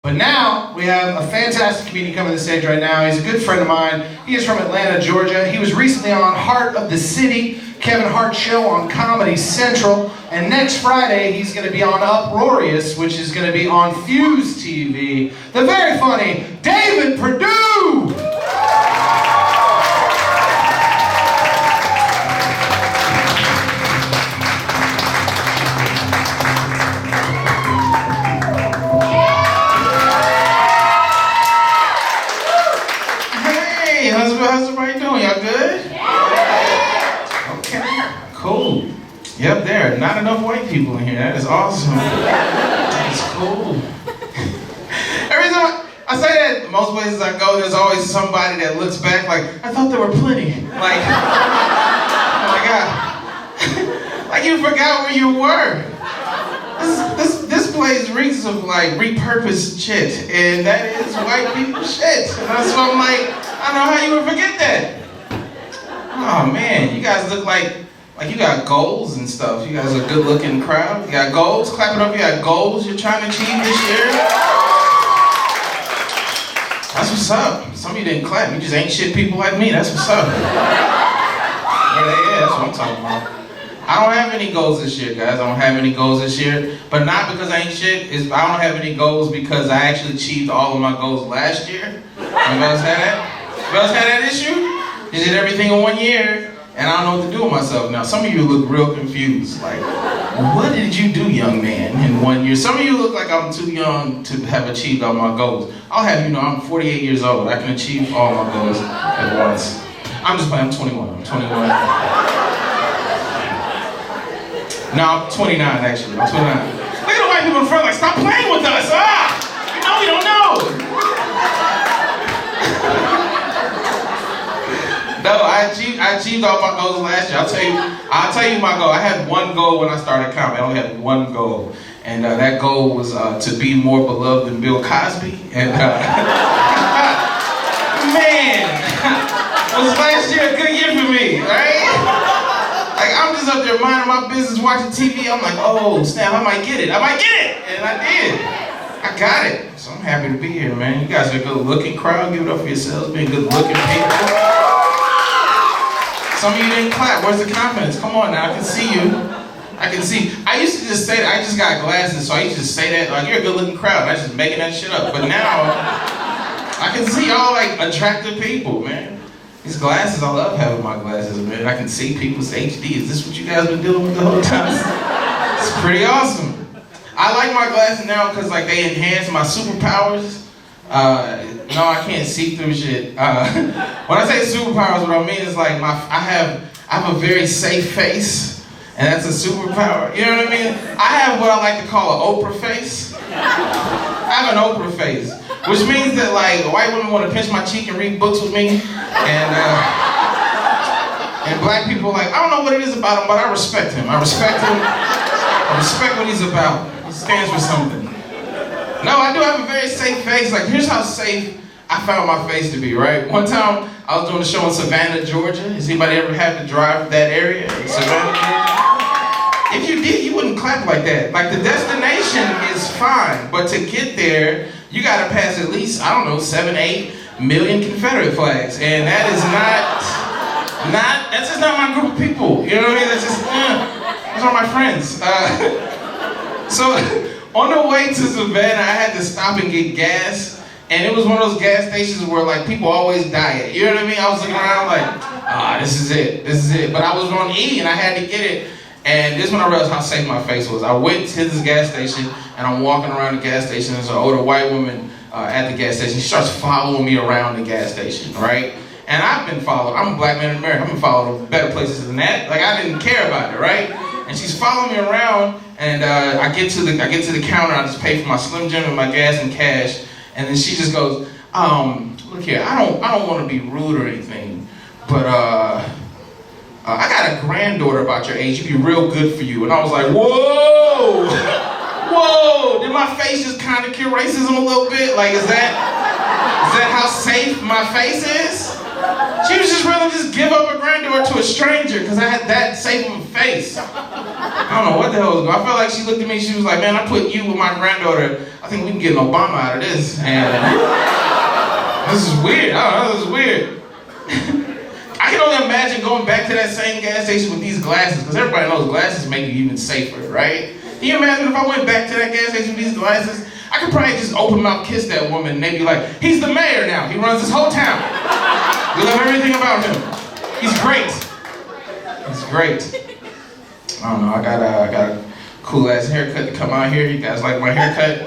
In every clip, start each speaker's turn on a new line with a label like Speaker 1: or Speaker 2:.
Speaker 1: But now, we have a fantastic comedian coming to the stage right now. He's a good friend of mine. He is from Atlanta, Georgia. He was recently on Heart of the City, Kevin Hart Show on Comedy Central. And next Friday, he's going to be on Uproarious, which is going to be on Fuse TV. The very funny David Perdue!
Speaker 2: How's everybody doing? Y'all good? Yeah. Okay, cool. Yep, there are not enough white people in here. That is awesome. That's cool. Every time I say that, most places I go, there's always somebody that looks back like, I thought there were plenty. Like, oh my God. Like you forgot where you were. This place reeks of like repurposed shit, and that is white people shit. And that's why I'm like, I don't know how you would forget that. Oh man, you guys look like you got goals and stuff. You guys are a good looking crowd. You got goals, clap it up, you got goals you're trying to achieve this year. That's what's up. Some of you didn't clap, you just ain't shit people like me, that's what's up. Yeah, that's what I'm talking about. I don't have any goals this year, guys. I don't have any goals this year. But not because I ain't shit. I don't have any goals because I actually achieved all of my goals last year. Anybody else had that? Anybody else had that issue? You did everything in 1 year, and I don't know what to do with myself now. Some of you look real confused. Like, what did you do, young man, in 1 year? Some of you look like I'm too young to have achieved all my goals. I'll have you know I'm 48 years old. I can achieve all my goals at once. I'm just playing. I'm 21. I'm 21. No, I'm 29 actually. I'm 29. Look at the white people in front like, stop playing with us! Ah! You know we don't know! No, I achieved all my goals last year. I'll tell you my goal. I had one goal when I started comedy. I only had one goal. And that goal was to be more beloved than Bill Cosby. And man, was last year a good year for me, right? Like, I'm just up there minding my business, watching TV. I'm like, oh, snap, I might get it. And I did. I got it. So I'm happy to be here, man. You guys are a good-looking crowd. Give it up for yourselves, being good-looking people. Some of you didn't clap. Where's the confidence? Come on now, I can see you. I can see. I used to just say that. I just got glasses, so I used to just say that. Like, you're a good-looking crowd. I was just making that shit up. But now, I can see y'all like attractive people, man. These glasses, I love having my glasses, man. I can see people's HD. Is this what you guys been dealing with the whole time? It's pretty awesome. I like my glasses now because like they enhance my superpowers. No, I can't see through shit. When I say superpowers, what I mean is like I have a very safe face, and that's a superpower. You know what I mean? I have what I like to call an Oprah face. I have an Oprah face. Which means that like white women want to pinch my cheek and read books with me, and black people like, I don't know what it is about him, but I respect him. I respect him. I respect what he's about. He stands for something. No, I do have a very safe face. Like, here's how safe I found my face to be, right? One time I was doing a show in Savannah, Georgia. Has anybody ever had to drive that area? Savannah, Georgia? If you did, you wouldn't clap like that. Like, the destination is fine, but to get there, you gotta pass at least, I don't know, 7, 8 million Confederate flags. And that is that's just not my group of people. You know what I mean? That's just, those are my friends. So, on the way to Savannah, I had to stop and get gas. And it was one of those gas stations where like people always die at. You know what I mean? I was looking around like, this is it. But I was on E and I had to get it. And this is when I realized how safe my face was. I went to this gas station, and I'm walking around the gas station. There's an older white woman at the gas station. She starts following me around the gas station, right? And I've been followed. I'm a black man in America. I've been followed to better places than that. Like, I didn't care about it, right? And she's following me around, and I get to the counter. I just pay for my Slim Jim and my gas and cash. And then she just goes, look here, I don't want to be rude or anything, but I got a granddaughter about your age. She'd be real good for you. And I was like, whoa! Whoa! Did my face just kind of cure racism a little bit? Like, is that how safe my face is? She was just rather just give up a granddaughter to a stranger because I had that safe of a face. I don't know what the hell was going on. I felt like she looked at me, she was like, man, I put you with my granddaughter. I think we can get an Obama out of this. And this is weird. I don't know, this is weird. I can only imagine going back to that same gas station with these glasses, because everybody knows glasses make you even safer, right? Can you imagine if I went back to that gas station with these glasses? I could probably just open mouth kiss that woman and they'd be like, he's the mayor now. He runs this whole town. We love everything about him. He's great. He's great. I don't know, I got a cool ass haircut to come out here. You guys like my haircut?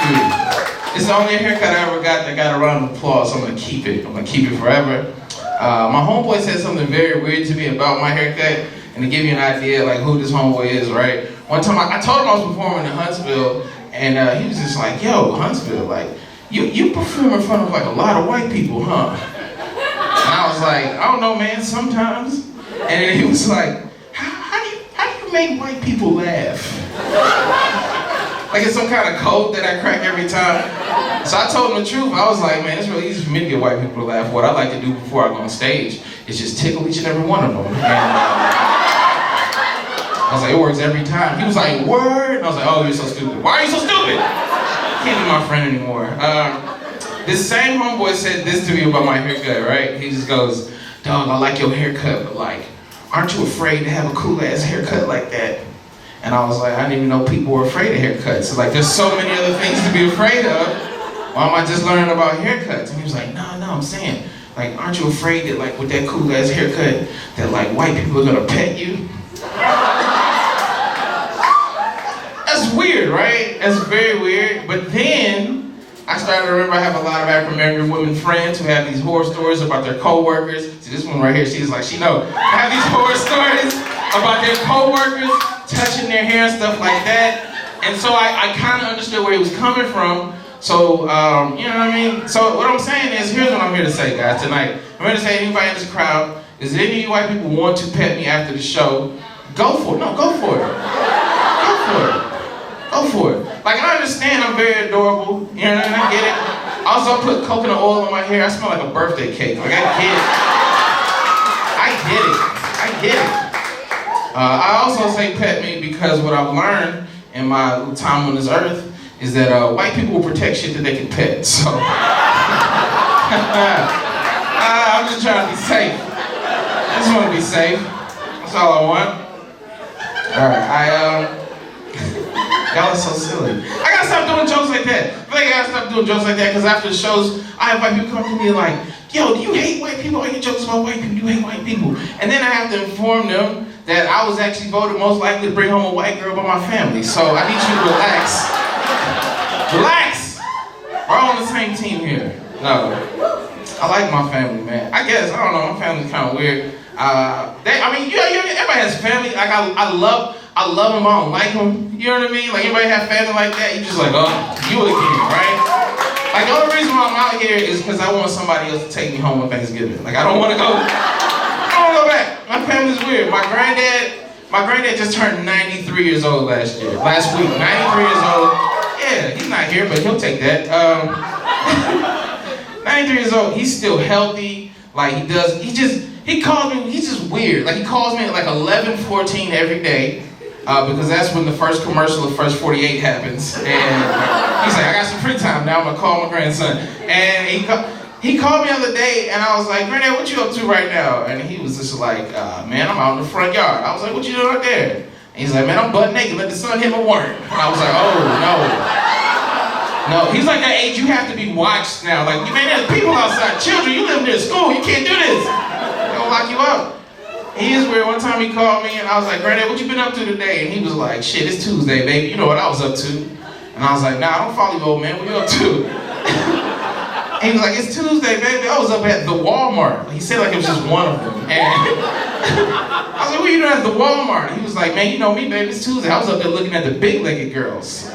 Speaker 2: Dude, it's the only haircut I ever got that got a round of applause, so I'm gonna keep it. I'm gonna keep it forever. My homeboy said something very weird to me about my haircut, and to give you an idea like who this homeboy is, right? One time I told him I was performing in Huntsville, and he was just like, yo, Huntsville, like, you perform in front of like a lot of white people, huh? And I was like, I don't know, man, sometimes. And then he was like, how do you make white people laugh? Like it's some kind of code that I crack every time. So I told him the truth. I was like, man, it's really easy for me to get white people to laugh. What I like to do before I go on stage is just tickle each and every one of them. And I was like, it works every time. He was like, word? And I was like, oh, you're so stupid. Why are you so stupid? Can't be my friend anymore. This same homeboy said this to me about my haircut, right? He just goes, dog, I like your haircut, but like, aren't you afraid to have a cool ass haircut like that? And I was like, I didn't even know people were afraid of haircuts. Like, there's so many other things to be afraid of. Why am I just learning about haircuts? And he was like, no, I'm saying, like, aren't you afraid that like with that cool ass haircut, that like white people are gonna pet you? That's weird, right? That's very weird. But then I started to remember I have a lot of African American women friends who have these horror stories about their co-workers. See, this one right here, she's like, she know. Have these horror stories about their co-workers touching their hair and stuff like that. And so I kind of understood where he was coming from. So, you know what I mean? So what I'm saying is, here's what I'm here to say, guys, tonight. I'm here to say, anybody in this crowd, is there any of you white people want to pet me after the show? Go for it. No, go for it. Go for it. Go for it. Like, I understand I'm very adorable. You know what I mean? I get it. Also, I put coconut oil in my hair. I smell like a birthday cake. Like, I get it. I get it. I also say pet me because what I've learned in my little time on this earth is that white people will protect shit that they can pet. So, I'm just trying to be safe. I just want to be safe. That's all I want. All right, y'all are so silly. I gotta stop doing jokes like that. I think I gotta stop doing jokes like that because after the shows, I have white people come to me like, yo, do you hate white people? All your jokes about white people, you hate white people. And then I have to inform them that I was actually voted most likely to bring home a white girl by my family. So I need you to relax. Relax! We're all on the same team here. No. I like my family, man. I guess, I don't know, my family's kind of weird. Everybody has family. Like, I love them, I don't like them. You know what I mean? Like, anybody have family like that, you just like, oh, you again, right? Like, the only reason why I'm out here is because I want somebody else to take me home on Thanksgiving. Like, I don't want to go back. My family's weird. My granddad just turned 93 years old last week. 93 years old. Yeah, he's not here, but he'll take that. 93 years old, he's still healthy. Like, he calls me, he's just weird. Like, he calls me at like 11:14 every day, because that's when the first commercial of First 48 happens. And he's like, I got some free time now, I'm gonna call my grandson. And he called me the other day, and I was like, Granddad, what you up to right now? And he was just like, man, I'm out in the front yard. I was like, what you doing out there? And he's like, man, I'm butt naked, let the sun hit my work. And I was like, oh, no. No, he's like that age, you have to be watched now. Like, man, there's people outside, children, you live near school, you can't do this. They're gonna lock you up. He is weird. One time he called me, and I was like, Granddad, what you been up to today? And he was like, shit, it's Tuesday, baby. You know what I was up to. And I was like, nah, I don't follow you, old man, what you up to? And he was like, it's Tuesday, baby. I was up at the Walmart. He said like it was just one of them. And I was like, what are you doing at the Walmart? And he was like, man, you know me, baby, it's Tuesday. I was up there looking at the big-legged girls.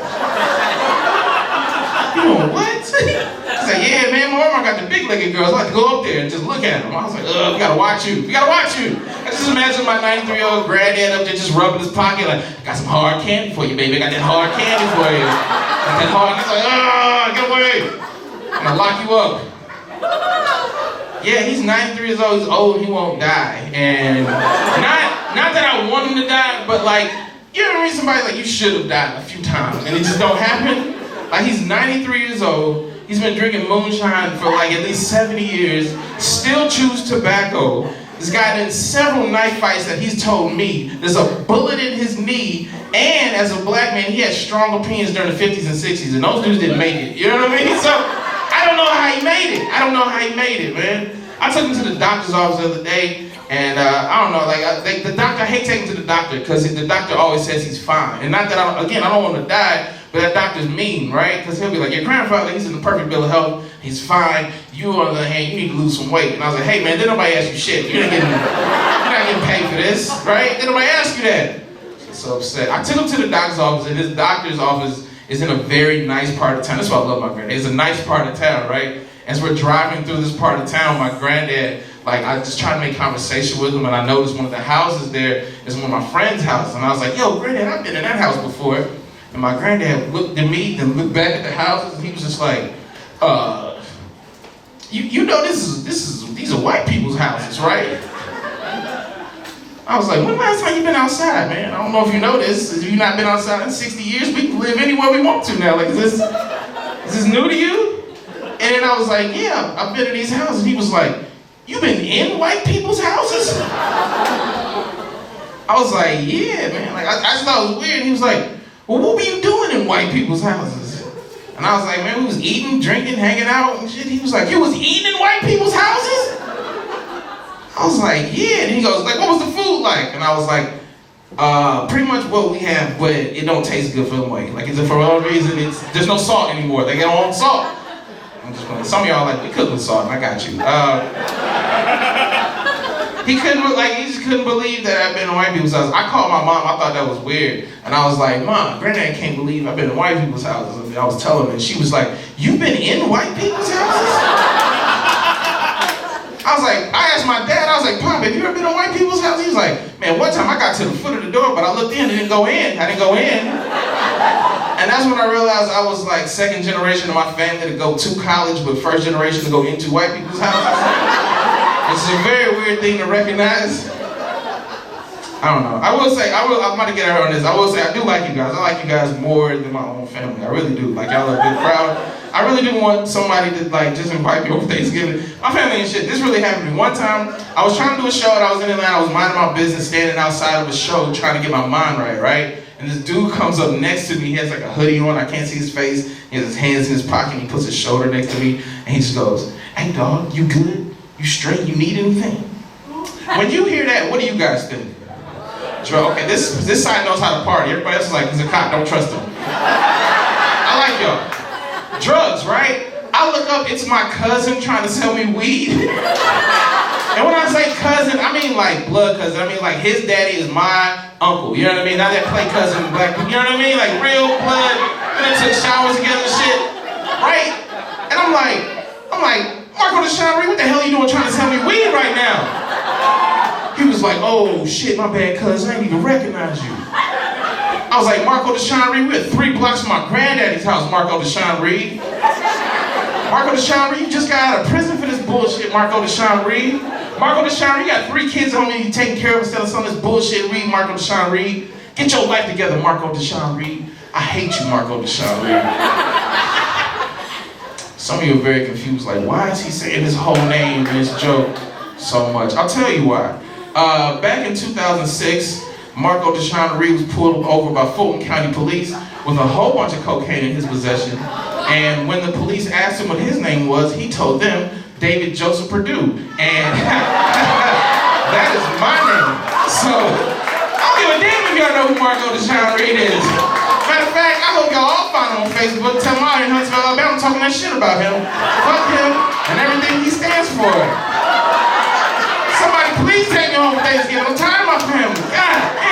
Speaker 2: You know what? He's like, yeah, man, Walmart got the big-legged girls. I like to go up there and just look at them. I was like, we gotta watch you. We gotta watch you. I just imagine my 93-year-old granddad up there just rubbing his pocket like, I got some hard candy for you, baby. I got that hard candy for you. Got that hard, he's like, get away. I'm gonna lock you up. Yeah, he's 93 years old, he's old, he won't die. And Not that I want him to die, but like, you ever meet somebody like you should have died a few times and it just don't happen? Like he's 93 years old, he's been drinking moonshine for like at least 70 years, still chews tobacco. This guy did several knife fights that he's told me there's a bullet in his knee, and as a black man, he had strong opinions during the 50s and 60s, and those dudes didn't make it. You know what I mean? So, I don't know how he made it. I don't know how he made it, man. I took him to the doctor's office the other day, and I don't know, like the doctor, I hate taking him to the doctor, because the doctor always says he's fine. And not that, I don't want to die, but that doctor's mean, right? Because he'll be like, your grandfather, he's in the perfect bill of health, he's fine. You, on the other hand, you need to lose some weight. And I was like, hey man, didn't nobody ask you shit. You're not getting paid for this, right? Didn't nobody ask you that? So upset. I took him to the doctor's office, and his doctor's office is in a very nice part of town. That's why I love my granddad. It's a nice part of town, right? As we're driving through this part of town, my granddad, like, I just tried to make conversation with him, and I noticed one of the houses there is one of my friend's houses. And I was like, yo, granddad, I've been in that house before. And my granddad looked at me, then looked back at the houses, and he was just like, you know these are white people's houses, right? I was like, when the last time you been outside, man? I don't know if you know this. Have you not been outside in 60 years? We can live anywhere we want to now. Like, is this new to you? And then I was like, yeah, I've been in these houses. He was like, you been in white people's houses? I was like, yeah, man. Like, I just thought it was weird. And he was like, well, what were you doing in white people's houses? And I was like, man, we was eating, drinking, hanging out and shit. He was like, you was eating in white people's houses? I was like, yeah. And he goes, like, what was the food like? And I was like, pretty much what we have, but it don't taste good for them white. Like, for whatever reason, there's no salt anymore. They don't want salt. I'm just playing. Some of y'all like, we cook with salt, and I got you. He just couldn't believe that I've been in white people's houses. I called my mom, I thought that was weird. And I was like, Mom, Granddad can't believe I've been in white people's houses. And I was telling her, and she was like, you've been in white people's houses? I was like, I asked my dad, I was like, Pop, have you ever been in white people's houses? He was like, man, one time I got to the foot of the door, but I looked in, I didn't go in. And that's when I realized I was like second generation of my family to go to college, but first generation to go into white people's houses. It's a very weird thing to recognize. I don't know. I'm about to get her on this. I will say, I do like you guys. I like you guys more than my own family. I really do. Like, y'all are a good crowd. I really do want somebody to, like, just invite me over Thanksgiving. My family and shit, this really happened to me. One time, I was trying to do a show, and I was in Atlanta. I was minding my business, standing outside of a show, trying to get my mind right? And this dude comes up next to me. He has, like, a hoodie on. I can't see his face. He has his hands in his pocket, and he puts his shoulder next to me, and he just goes, hey, dog, you good? You straight? You need anything? When you hear that, what do you guys think? Okay, this side knows how to party. Everybody else is like, he's a cop, don't trust him. I like y'all. Drugs, right? I look up, it's my cousin trying to sell me weed. And when I say cousin, I mean like blood cousin. I mean like his daddy is my uncle. You know what I mean? Not that play cousin black people. You know what I mean? Like real blood. We took showers together and shit. Right? And I'm like, Marco DeShawn, what the hell are you doing trying to sell me weed right now? He was like, oh shit, my bad cuz, I ain't even recognize you. I was like, Marco DeShawn Reed, we're 3 blocks from my granddaddy's house, Marco DeShawn Reed. Marco DeShawn Reed, you just got out of prison for this bullshit, Marco DeShawn Reed. Marco DeShawn Reed, you got 3 kids on me you taking care of instead of some of this bullshit, Reed, Marco DeShawn Reed. Get your life together, Marco DeShawn Reed. I hate you, Marco DeShawn Reed. Some of you are very confused, like, why is he saying his whole name in this joke so much? I'll tell you why. Back in 2006, Marco DeShawn Reed was pulled over by Fulton County Police with a whole bunch of cocaine in his possession. And when the police asked him what his name was, he told them David Joseph Perdue. And that is my name. So, I don't give a damn if y'all know who Marco DeShawn Reed is. Matter of fact, I hope y'all all find him on Facebook, tell him I'm in Huntsville, Alabama, talking that shit about him. Fuck him and everything he stands for. Somebody please take me home for Thanksgiving. I'm tired of my family. God damn.